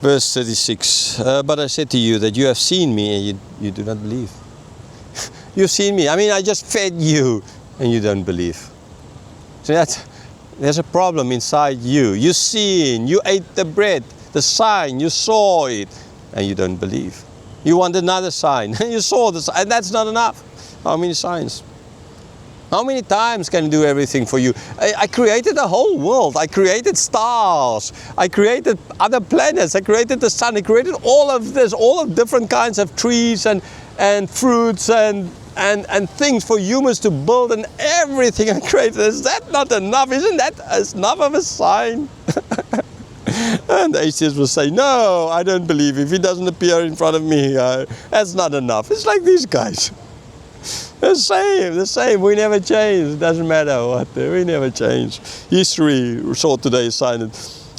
Verse 36, but I said to you that you have seen me and you do not believe. You've seen me. I mean, I just fed you and you don't believe. So there's a problem inside you. You've seen, you ate the bread, the sign, you saw it, and you don't believe. You want another sign. You saw the sign, and that's not enough. How many signs? How many times can I do everything for you? I created the whole world. I created stars. I created other planets. I created the sun. I created all of this, all of different kinds of trees and fruits and things for humans to build, and everything I created. Is that not enough? Isn't that enough of a sign? And the atheists will say, no, I don't believe. If he doesn't appear in front of me, that's not enough. It's like these guys. The same. We never change. It doesn't matter what. We never change. History, saw today's sign.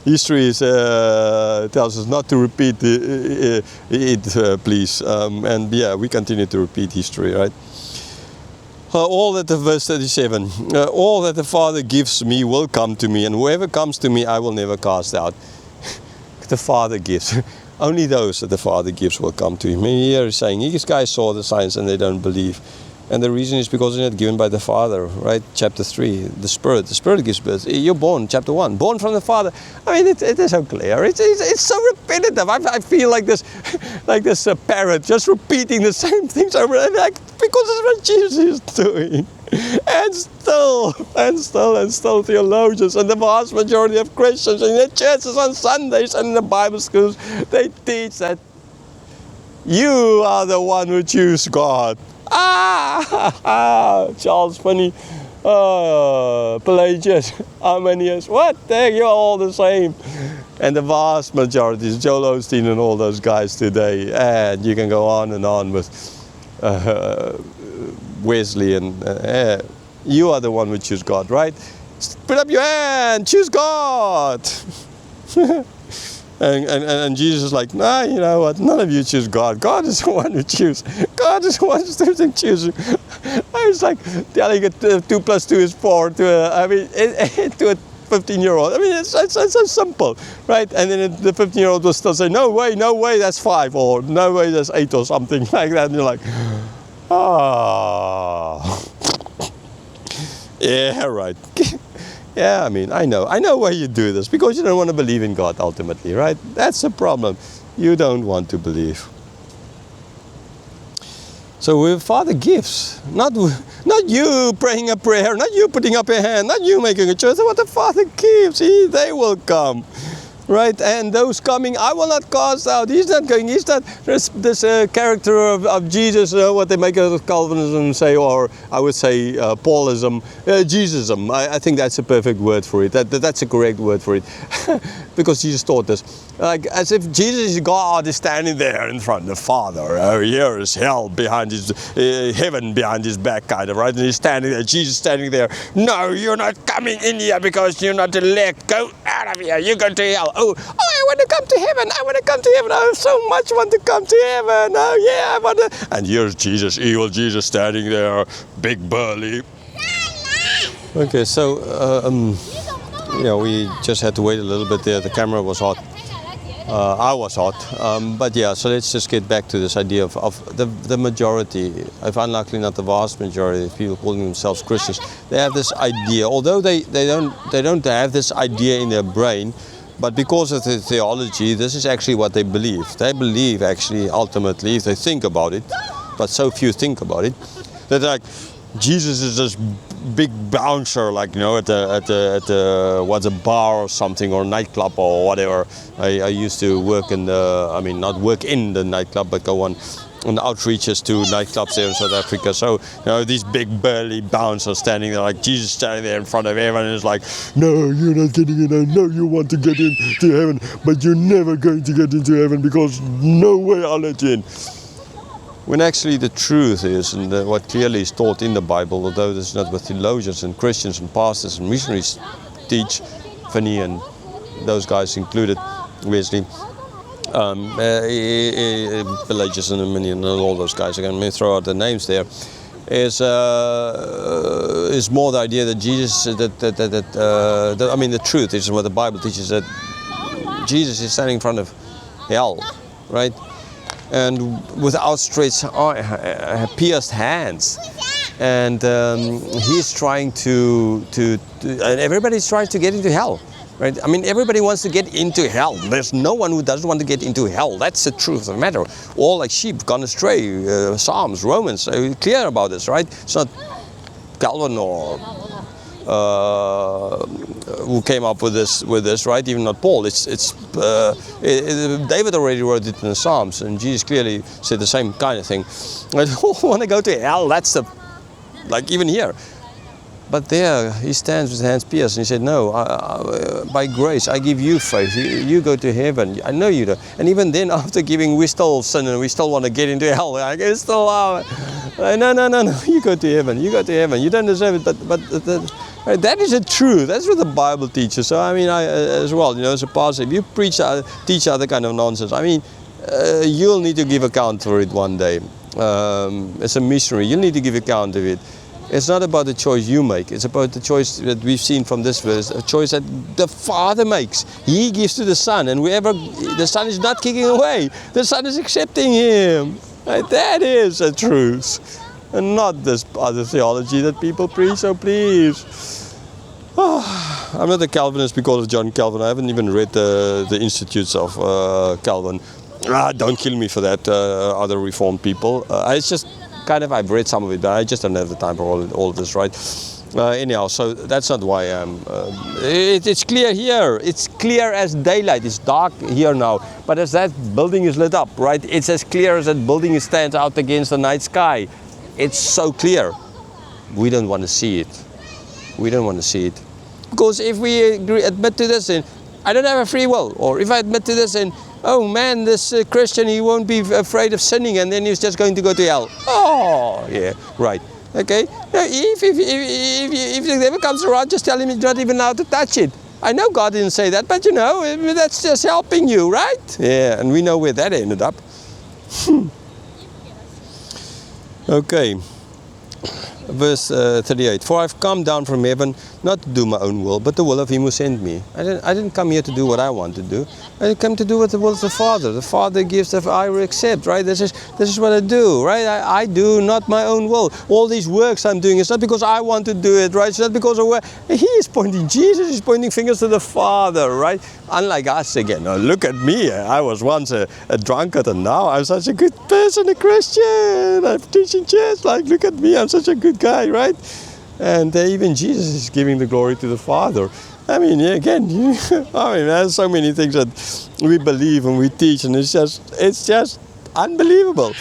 History tells us not to repeat it, please. And yeah, we continue to repeat history, right? All that the verse 37, all that the Father gives me will come to me, and whoever comes to me I will never cast out. The Father gives. Only those that the Father gives will come to him. And here he's saying, these guys saw the signs and they don't believe. And the reason is because they're not given by the Father, right? Chapter 3, the Spirit gives birth. You're born, chapter 1, born from the Father. I mean, it is so clear. It's so repetitive. I feel like this parrot just repeating the same things over and over, because it's what Jesus is doing. And still theologians and the vast majority of Christians in the churches on Sundays and in the Bible schools, they teach that you are the one who choose God. Charles Finney, Pelagius, Arminius, what the heck, you're all the same. And the vast majority is Joel Osteen and all those guys today. And you can go on and on with Wesley and you are the one who choose God, right? Put up your hand, choose God. And Jesus is like, nah, you know what? None of you choose God. God is the one who chooses. God is the one who chooses. I was like telling it 2 + 2 is 4 to a 15-year-old. I mean, it's so simple, right? And then the 15-year-old will still say, no way, that's 5, or no way, that's 8, or something like that. And you're like, yeah, right. Yeah, I mean, I know why you do this, because you don't want to believe in God ultimately, right? That's the problem. You don't want to believe. So Father gives, not you praying a prayer, not you putting up your hand, not you making a choice. What the Father gives, they will come. Right, and those coming, I will not cast out. He's not going. He's not this character of Jesus. What they make of Calvinism say, or I would say Paulism, Jesusism. I think that's a perfect word for it. That's a correct word for it, because Jesus taught us, like as if Jesus, God, is standing there in front of the Father. Here is hell behind his heaven behind his back, kind of, right? And he's standing there. Jesus standing there. No, you're not coming in here because you're not elect. Go out of here. You go to hell. Oh, I want to come to heaven. I want to come to heaven. I so much want to come to heaven. Oh, yeah, I want to. And here's Jesus, evil Jesus, standing there, big burly. Okay, so, we just had to wait a little bit there. The camera was hot. I was hot. But yeah, so let's just get back to this idea of the majority, if unluckily not the vast majority of people calling themselves Christians, they have this idea, although they don't have this idea in their brain, but because of the theology, this is actually what they believe. They believe, actually, ultimately, if they think about it, but so few think about it, that like Jesus is this big bouncer, like, at a bar or something, or nightclub or whatever. I used to work in not work in the nightclub, but go on outreaches to nightclubs there in South Africa. So, these big burly bouncers standing there, like Jesus standing there in front of everyone, and it's like, no, you're not getting in. I know you want to get into heaven, but you're never going to get into heaven, because no way I'll let you in. When actually the truth is, and what clearly is taught in the Bible, although this is not what theologians and Christians and pastors and missionaries teach, Finney and those guys included, Wesley, Pelagius and Arminian and all those guys, I can throw out the names there, is more the idea that Jesus, the truth is what the Bible teaches, that Jesus is standing in front of hell, right? And with outstretched pierced hands, and he's trying to and everybody's trying to get into hell, right? I mean, everybody wants to get into hell. There's no one who doesn't want to get into hell. That's the truth of the matter. All like sheep gone astray. Psalms, Romans, are clear about this, right? It's not Calvin or who came up with this, right? Even not Paul. David already wrote it in the Psalms, and Jesus clearly said the same kind of thing. I don't want to go to hell. That's the, like even here. But there he stands with his hands pierced, and he said, "No, by grace I give you faith. You go to heaven. I know you do." And even then, after giving, we still sin and we still want to get into hell. I guess still, no. You go to heaven. You go to heaven. You don't deserve it, but. That is the truth. That's what the Bible teaches. So I mean, I as well, as a pastor, if you teach other kind of nonsense, I mean, you'll need to give account for it one day. As a missionary, you'll need to give account of it. It's not about the choice you make. It's about the choice that we've seen from this verse, a choice that the Father makes. He gives to the Son, and whoever the Son is not kicking away, the Son is accepting him. Right? That is the truth. And not this other theology that people preach, so please. I'm not a Calvinist because of John Calvin. I haven't even read the Institutes of Calvin. Don't kill me for that, other Reformed people. It's just kind of, I've read some of it, but I just don't have the time for all of this, right? Anyhow, so that's not why I'm... it's clear here. It's clear as daylight. It's dark here now. But as that building is lit up, right? It's as clear as that building stands out against the night sky. It's so clear. We don't want to see it. We don't want to see it. Because if we admit to this, and I don't have a free will, or if I admit to this, and oh man, this Christian, he won't be afraid of sinning, and then he's just going to go to hell. Oh, yeah, right. Okay. Now, if the devil comes around, just tell him he's not even allowed to touch it. I know God didn't say that, but that's just helping you, right? Yeah, and we know where that ended up. Okay, verse 38. For I've come down from heaven not to do my own will, but the will of him who sent me. I didn't come here to do what I want to do. I come to do what the will of the Father. The Father gives, I accept, right? This is what I do, right? I do not my own will. All these works I'm doing, it's not because I want to do it, right? It's not because of where he is pointing. Jesus is pointing fingers to the Father, right? Unlike us again. Now look at me. I was once a drunkard, and now I'm such a good person, a Christian. I'm teaching church. Like, look at me. I'm such a good guy, right? And even Jesus is giving the glory to the Father. I mean, again, there's so many things that we believe and we teach, and it's just unbelievable.